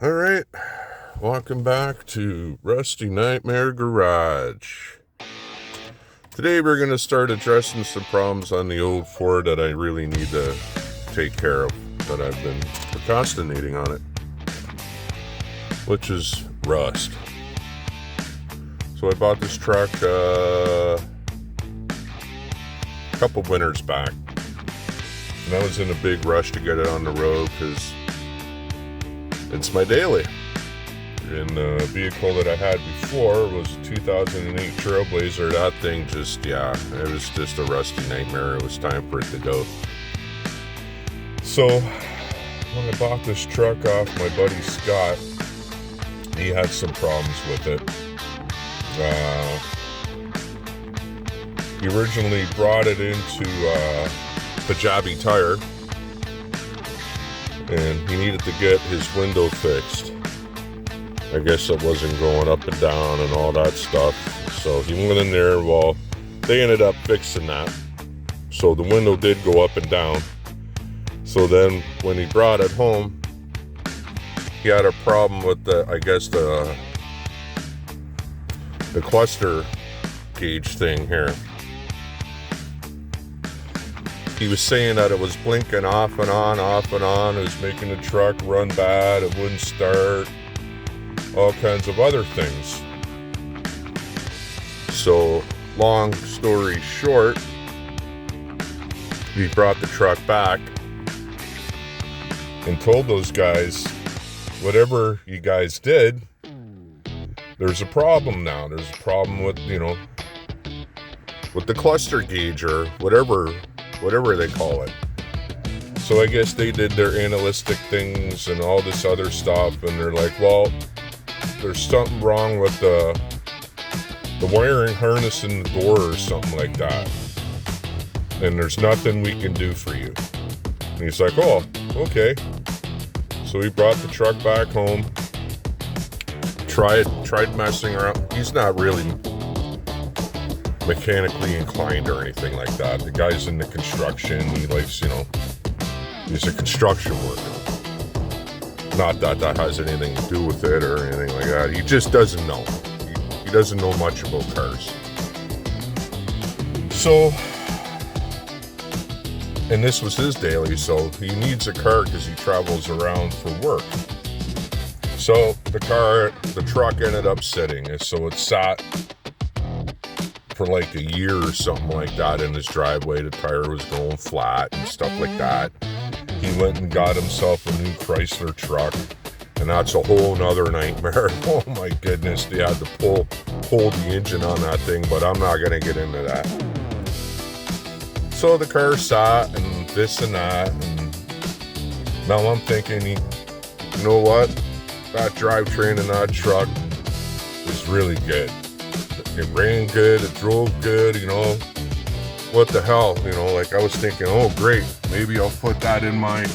All right, welcome back to Rusty Nightmare Garage. Today we're going to start addressing some problems on the old Ford that I really need to take care of, that I've been procrastinating on it, which is rust. So I bought this truck a couple winters back, and I was in a big rush to get it on the road because it's my daily. And the vehicle that I had before was a 2008 Trailblazer. That thing just, it was just a rusty nightmare. It was time for it to go. So when I bought this truck off my buddy Scott, he had some problems with it. He originally brought it into Punjabi Tire, and he needed to get his window fixed. I guess it wasn't going up and down and all that stuff. So he went in there. Well, they ended up fixing that. So the window did go up and down. So then when he brought it home, he had a problem with the cluster gauge thing here. He was saying that it was blinking off and on. It was making the truck run bad. It wouldn't start. All kinds of other things. So, long story short, we brought the truck back and told those guys, whatever you guys did, there's a problem now. There's a problem with, with the cluster gauge or whatever they call it. So I guess they did their analytic things and all this other stuff, and they're like, well, there's something wrong with the wiring harness in the door or something like that, and there's nothing we can do for you. And he's like, oh, okay. So we brought the truck back home, tried messing around. He's not really mechanically inclined or anything like that. The guy's in the construction. He likes, he's a construction worker. Not that has anything to do with it or anything like that. He just doesn't know. He doesn't know much about cars. So, and this was his daily, so he needs a car because he travels around for work. So the truck ended up sitting, and so it sat for like a year or something like that in his driveway. The tire was going flat and stuff like that. He went and got himself a new Chrysler truck, and that's a whole nother nightmare. Oh my goodness, they had to pull the engine on that thing, but I'm not going to get into that. So the car sat and this and that, and now I'm thinking, you know what? That drivetrain in that truck is really good. It ran good, it drove good, what the hell, I was thinking, oh great, maybe I'll put that in my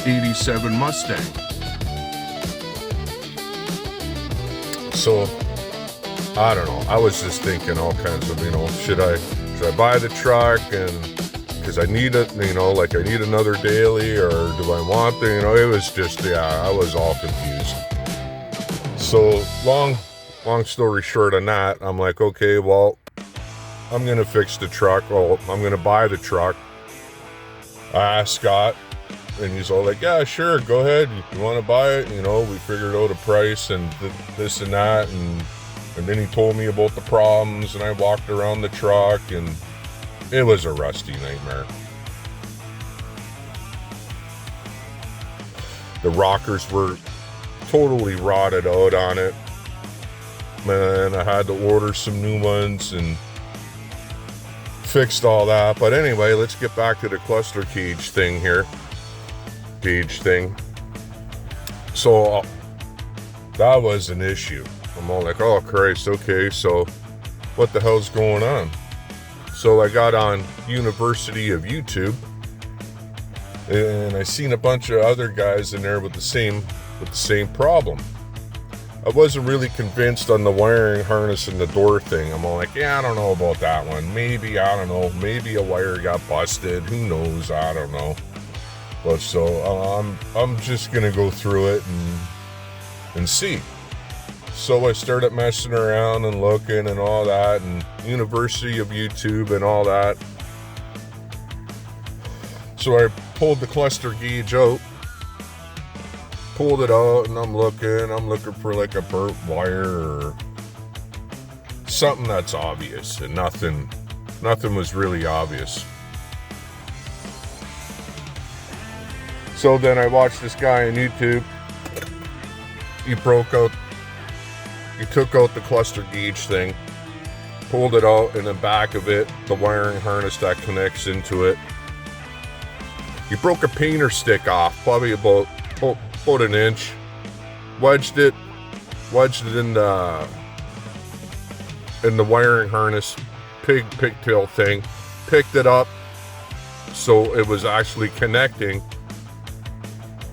87 Mustang. So, I don't know, I was just thinking all kinds of, should I buy the truck, and because I need it, I need another daily, or do I want it was just, I was all confused. So, long story short on that, I'm like, okay, well, I'm going to fix the truck. Well, I'm going to buy the truck. I asked Scott, and he's all like, yeah, sure, go ahead. You want to buy it? We figured out a price and this and that. And then he told me about the problems, and I walked around the truck, and it was a rusty nightmare. The rockers were totally rotted out on it. Man, I had to order some new ones and fixed all that. But anyway, let's get back to the cluster gauge thing here. So that was an issue. I'm all like, oh Christ, okay, so what the hell's going on? So I got on University of YouTube, and I seen a bunch of other guys in there with the same problem. I wasn't really convinced on the wiring harness and the door thing. I'm all like, yeah, I don't know about that one. Maybe, I don't know. Maybe a wire got busted. Who knows? I don't know. But so I'm just gonna go through it and see. So I started messing around and looking and all that, and University of YouTube and all that. So I pulled the cluster gauge out, pulled it out, and I'm looking for like a burnt wire or something that's obvious, and nothing was really obvious. So then I watched this guy on YouTube. He took out the cluster gauge thing, pulled it out, and the back of it, the wiring harness that connects into it, he broke a painter stick off, probably about an inch, wedged it in the wiring harness, pigtail thing, picked it up, so it was actually connecting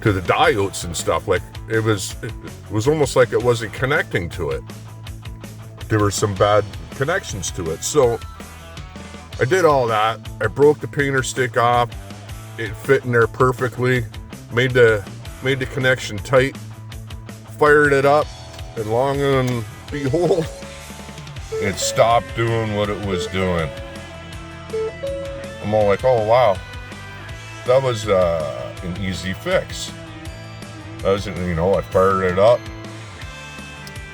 to the diodes and stuff. Like it was almost like it wasn't connecting to it. There were some bad connections to it. So I did all that. I broke the painter stick off. It fit in there perfectly. Made the connection tight. Fired it up, and long and behold, it stopped doing what it was doing. I'm all like, oh wow, that was an easy fix. I fired it up.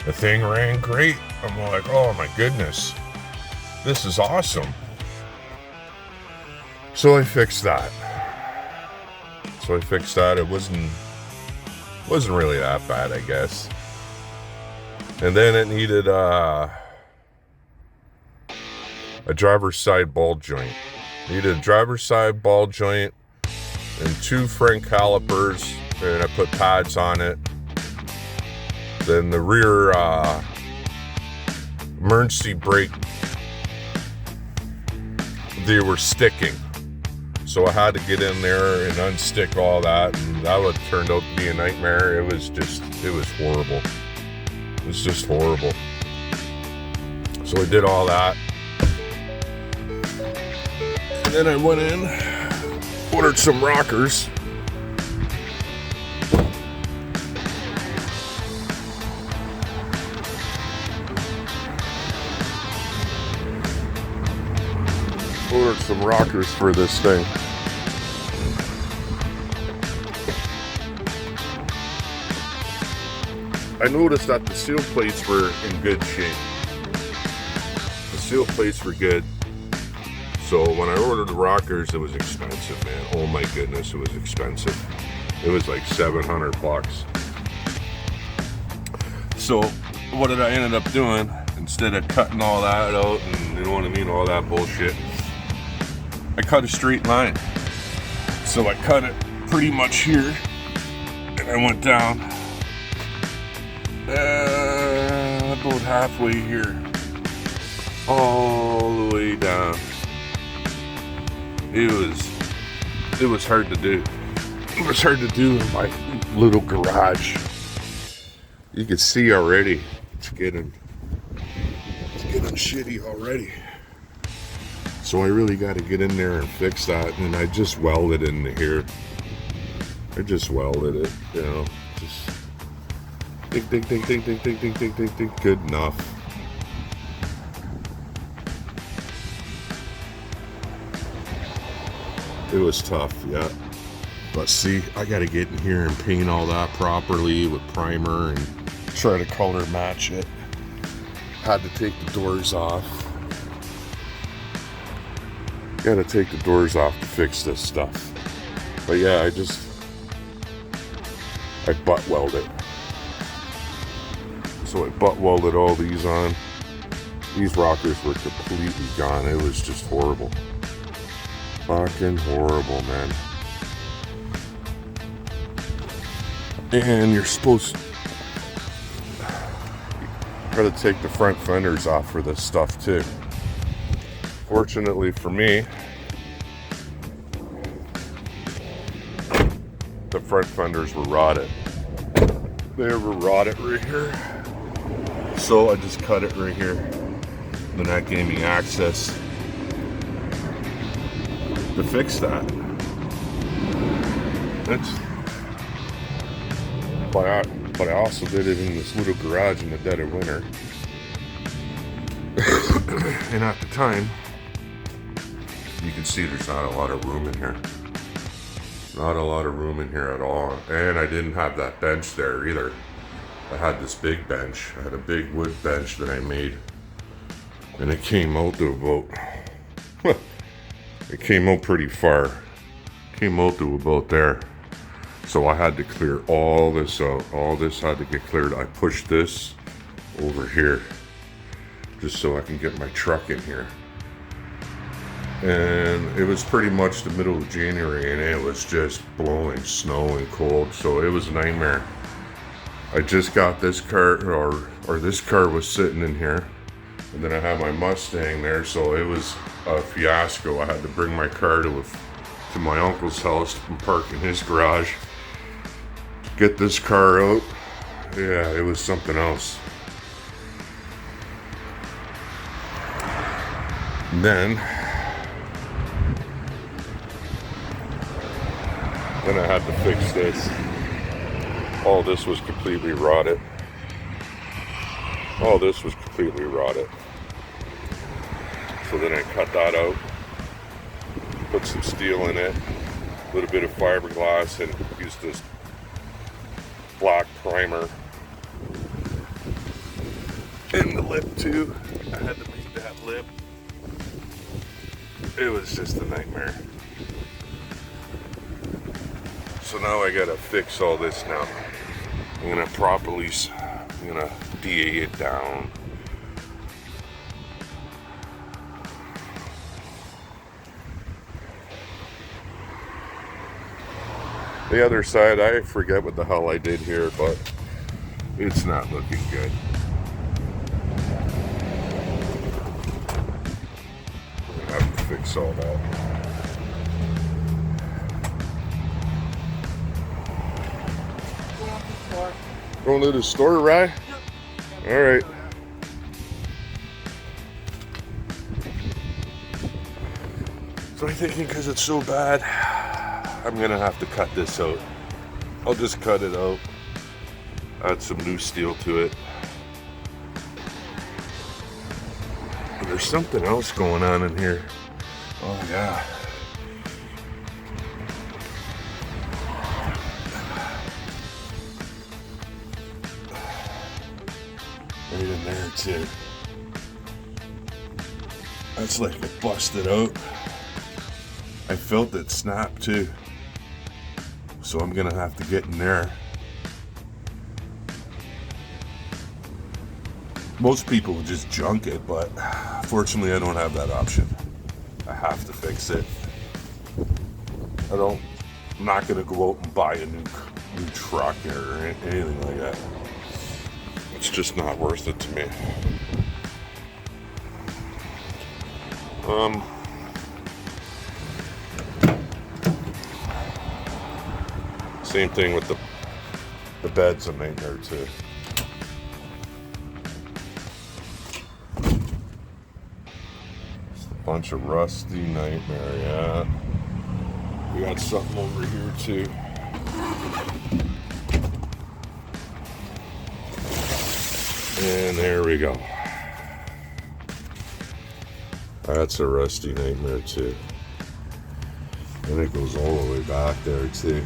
The thing ran great. I'm like, oh my goodness, this is awesome. So I fixed that. It wasn't really that bad, I guess. And then it needed a driver's side ball joint. Needed a driver's side ball joint and 2 front calipers, and I put pads on it. Then the rear emergency brake, they were sticking. So I had to get in there and unstick all that, and that would turned out to be a nightmare. It was horrible. It was just horrible. So I did all that. And then I went in, ordered some rockers. Ordered some rockers for this thing. I noticed that the seal plates were in good shape. The seal plates were good. So when I ordered the rockers, it was expensive, man. Oh my goodness, it was expensive. It was like $700. So what did I end up doing? Instead of cutting all that out and you know what I mean, all that bullshit, I cut a straight line. So I cut it pretty much here, and I went down about halfway here, all the way down. It was hard to do. It was hard to do in my little garage. You can see already, it's getting shitty already. So I really got to get in there and fix that, and I just welded into here. I just welded it, you know, just ding, good enough. It was tough, yeah. But see, I got to get in here and paint all that properly with primer and try to color match it. Had to take the doors off. Gotta take the doors off to fix this stuff. But yeah, I butt welded. So I butt welded all these on. These rockers were completely gone. It was just horrible. Fucking horrible, man. And you're supposed to gotta take the front fenders off for this stuff too. Fortunately for me, the front fenders were rotted. They were rotted right here. So I just cut it right here. And that gave me access to fix that. It's, but I also did it in this little garage in the dead of winter. And at the time, you can see there's not a lot of room in here. Not a lot of room in here at all. And I didn't have that bench there either. I had this big bench. I had a big wood bench that I made. And it came out to about, it came out pretty far. It came out to about there. So I had to clear all this out. All this had to get cleared. I pushed this over here just so I can get my truck in here. And it was pretty much the middle of January and it was just blowing snow and cold, so it was a nightmare. I just got this car, or this car was sitting in here, and then I had my Mustang there, so it was a fiasco. I had to bring my car to my uncle's house and park in his garage, get this car out. Yeah, it was something else. Then I had to fix this. All this was completely rotted. All this was completely rotted. So then I cut that out, put some steel in it, a little bit of fiberglass, and used this black primer. And the lip too. I had to make that lip. It was just a nightmare. So now I gotta fix all this now. I'm gonna DA it down. The other side, I forget what the hell I did here, but it's not looking good. I'm gonna have to fix all that. Going to the store, right? Yep. All right. So I'm thinking because it's so bad, I'm gonna have to cut this out. I'll just cut it out, add some new steel to it. But there's something else going on in here. Oh yeah. Right in there too. That's like it busted out. I felt it snap too. So I'm gonna have to get in there. Most people would just junk it, but fortunately I don't have that option. I have to fix it. I'm not gonna go out and buy a new truck or anything like that. It's just not worth it to me. Same thing with the bed's a nightmare too. It's a bunch of rusty nightmare, yeah. We got something over here too. And there we go. That's a rusty nightmare too. And it goes all the way back there too.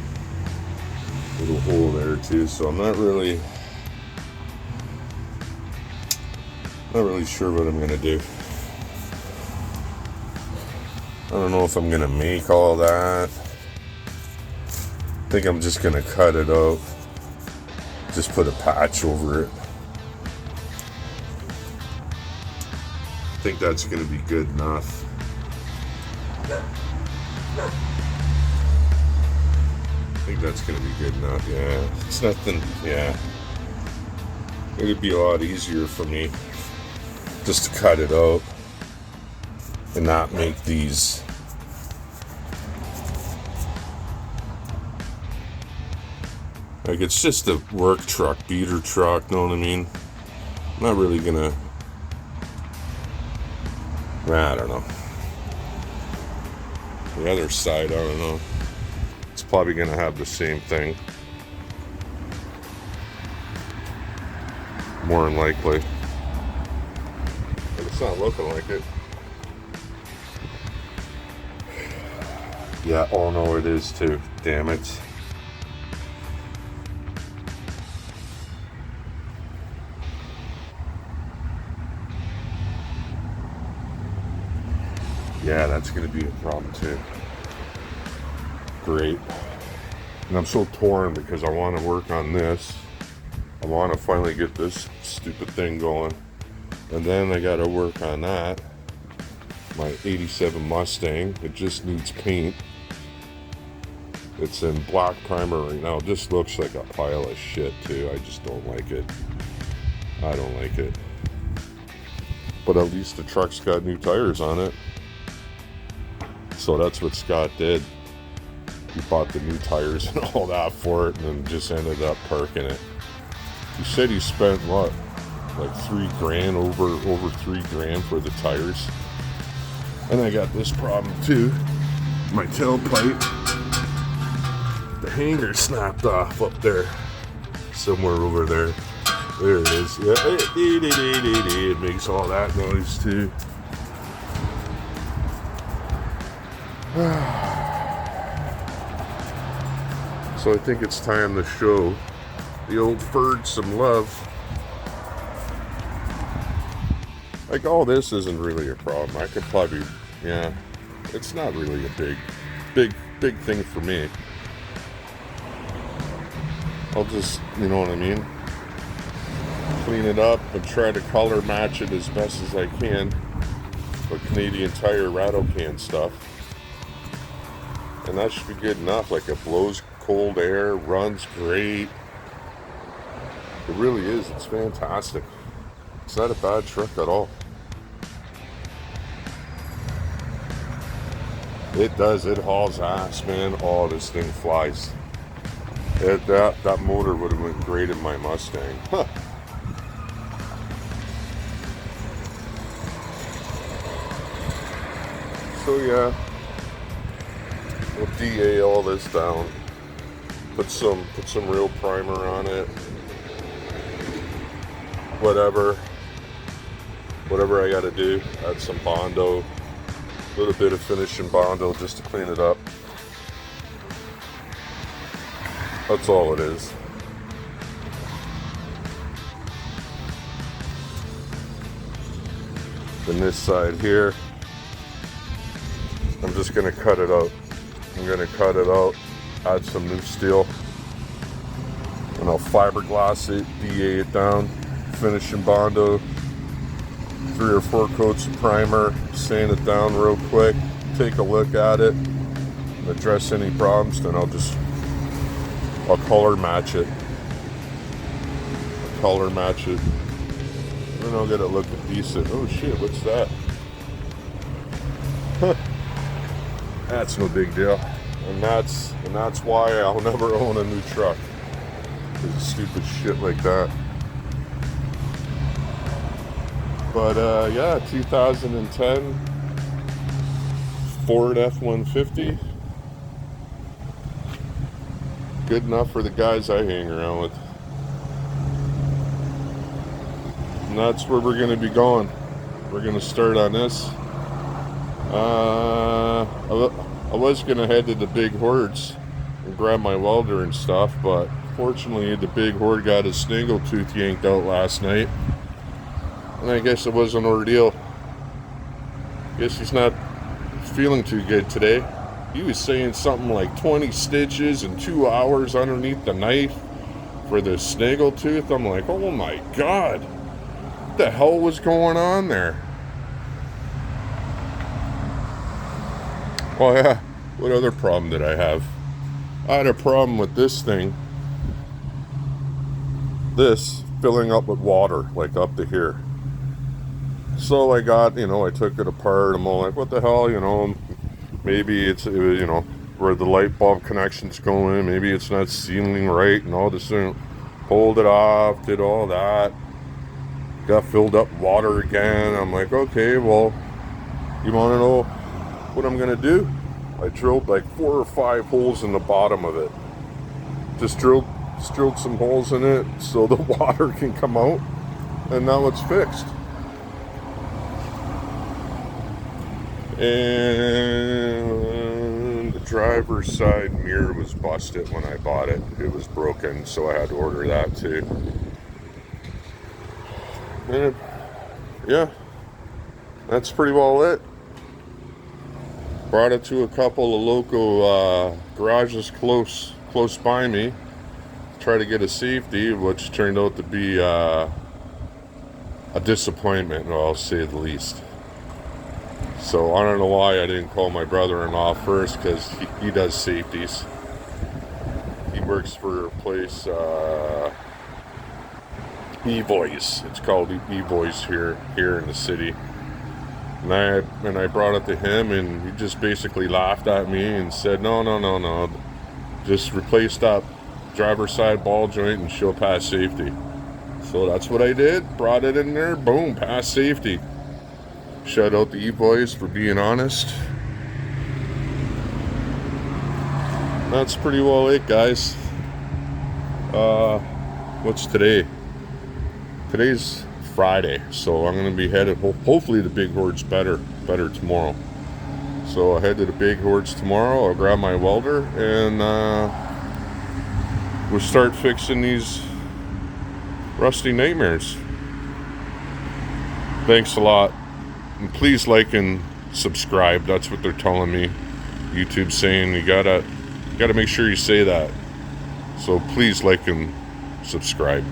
Little hole there too. So I'm not really sure what I'm gonna do. I don't know if I'm gonna make all that. I think I'm just gonna cut it out. Just put a patch over it. I think that's going to be good enough. I think that's going to be good enough, yeah. It's nothing, yeah. It'd be a lot easier for me just to cut it out and not make these. Like, it's just a work truck, beater truck, know what I mean? I'm not really gonna, I don't know. The other side, I don't know. It's probably gonna have the same thing. More than likely. But it's not looking like it. Yeah, oh no, it is too. Damn it. Yeah, that's gonna be a problem too. Great. And I'm so torn because I want to work on this. I want to finally get this stupid thing going. And then I got to work on that. My 87 Mustang. It just needs paint. It's in black primer right now. It just looks like a pile of shit too. I just don't like it. I don't like it. But at least the truck's got new tires on it. So that's what Scott did. He bought the new tires and all that for it, and then just ended up parking it. He said he spent what, like $3,000, over $3,000 for the tires. And I got this problem too. My tailpipe, the hanger snapped off up there, somewhere over there. There it is. Yeah, it makes all that noise too. So I think it's time to show the old Ferd some love. Like, all this isn't really a problem. I could probably, yeah, it's not really a big thing for me. I'll just, you know what I mean, clean it up and try to color match it as best as I can with Canadian Tire rattle can stuff. And that should be good enough. Like, it blows cold air, runs great. It really is. It's fantastic. It's not a bad truck at all. It does. It hauls ass, man. Oh, this thing flies. That motor would have been great in my Mustang. Huh. So yeah, we'll DA all this down. Put some real primer on it. Whatever I gotta do. Add some Bondo. A little bit of finishing Bondo just to clean it up. That's all it is. Then this side here, I'm just gonna cut it out. I'm gonna cut it out, add some new steel, and I'll fiberglass it, DA it down, finishing Bondo, 3 or 4 coats of primer, sand it down real quick, take a look at it, address any problems, then I'll color match it. And then I'll get it looking decent. Oh shit, what's that? Huh. That's no big deal. And that's why I'll never own a new truck. Because of stupid shit like that. But yeah, 2010 Ford F-150. Good enough for the guys I hang around with. And that's where we're going to be going. We're going to start on this. I was going to head to the Big Hordes and grab my welder and stuff, but fortunately the Big Horde got his snaggletooth yanked out last night. And I guess it was an ordeal. Guess he's not feeling too good today. He was saying something like 20 stitches and 2 hours underneath the knife for the snaggletooth. I'm like, oh my god, what the hell was going on there? Oh yeah, what other problem did I have? I had a problem with this thing. This filling up with water, like up to here. So I got, I took it apart. I'm all like, what the hell, maybe it was, where the light bulb connection's going, maybe it's not sealing right and all this thing. Pulled it off, did all that. Got filled up water again. I'm like, okay, well, you want to know what I'm going to do? I drilled like 4 or 5 holes in the bottom of it. Just drilled some holes in it so the water can come out, and now it's fixed. And the driver's side mirror was busted when I bought it. It was broken, so I had to order that too. And yeah, that's pretty well it. Brought it to a couple of local garages close by me. Try to get a safety, which turned out to be a disappointment, I'll say the least. So I don't know why I didn't call my brother-in-law first, because he does safeties. He works for a place, E-Voice. It's called E-Voice here in the city. And I brought it to him, and he just basically laughed at me and said, no. Just replace that driver's side ball joint and she'll pass safety. So that's what I did. Brought it in there. Boom, pass safety. Shout out to E-Voice for being honest. That's pretty well it, guys. What's today? Today's Friday, so I'm going to be headed, hopefully the Big Horde's better tomorrow. So I'll head to the Big Horde's tomorrow. I'll grab my welder, and we'll start fixing these rusty Nitemares. Thanks a lot. And please like and subscribe. That's what they're telling me. YouTube's saying you gotta make sure you say that. So please like and subscribe.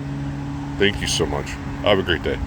Thank you so much. Have a great day.